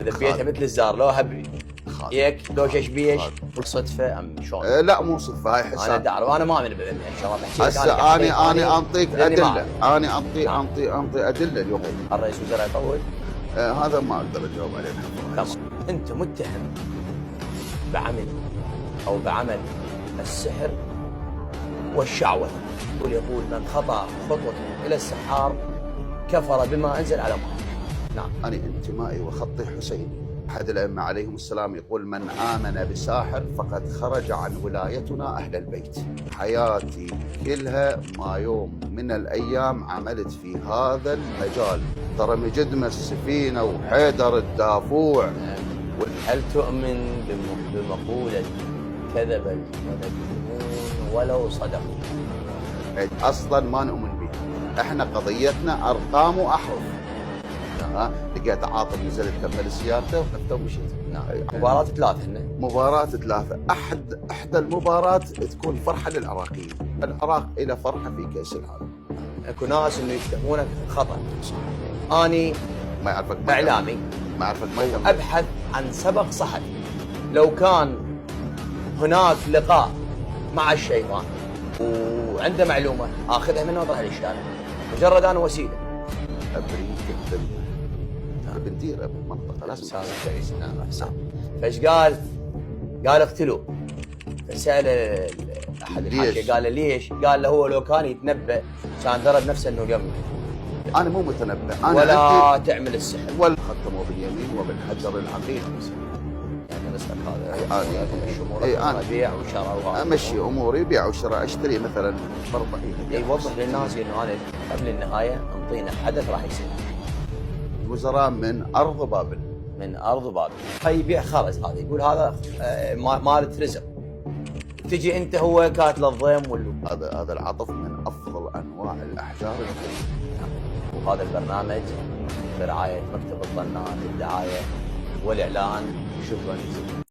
اذا بيتها مثل الزار لو هبي ياك لو شش بيش بالصدفه ام شلون؟ لا مو صدفه، هاي حساب. انا تعرف انا ما اؤمن بالعلم ان شاء الله بحكي لك. هسه انا انطيك لأني ما ادله، أعرف. انا انطي ادله اليوم. الرئيس وزراء يطول؟ هذا ما اقدر اجاوب عليه. تمام. انت متهم بعمل او بعمل السحر والشعوذه، يقول من خطا خطوه الى السحار كفر بما انزل على محمد. نعم. أنا انتمائي وخطي حسين، أحد الأئمة عليهم السلام يقول من آمن بساحر فقد خرج عن ولايتنا أهل البيت. حياتي كلها ما يوم من الأيام عملت في هذا المجال، ترى مجدمة السفينة وحيدر الدافوع. هل تؤمن بمقولة كذب المنجمون ولو صدقوا؟ أصلا ما نؤمن بها، إحنا قضيتنا أرقام وأحرف. لقيت عاطف نزلت كمل سيارته ونفته ومشيت. نعم. مباراة ثلاثة هنا. مباراة ثلاثة. إحدى المباراة تكون فرحة للعراقيين، العراق إلى فرحة في كأس العالم. اكو ناس انه يتهمونك خطأ. اني ما يعرفك اعلامي، ما يعرفك ما ابحث عن سبق صحفي. لو كان هناك لقاء مع الشيطان وعنده معلومة اخذها منه واطرحها للشارع، مجرد انا وسيلة. أبريد بنديره بالمنطقة لازم كويس. نعم احسن. فايش قال؟ قال اقتلوه. فسأل احد الحاشية قال له ليش؟ قال له هو لو كان يتنبأ كان ضرب نفسه انه يموت. انا مو متنبأ، انا ولا تعمل السحر ولا ختموا باليمين وبالحجر العقيق. يعني نسأل هذا امشي امورك، انا بيع وشراء امشي اموري، بيع وشراء، اشتري مثلا بربع. يوضح للناس انه انا قبل النهايه انطينا حدث راح يصير. وزراء من ارض بابل. من ارض بابل. هاي يبيع خرز، هذا يقول هذا مالت رزق. تجي انت هو كاتل الضيم هذا العطف من افضل انواع الاحجار الكريمه. وهذا البرنامج برعايه مكتب الظنان للدعايه والاعلان. شكرا جزيلا.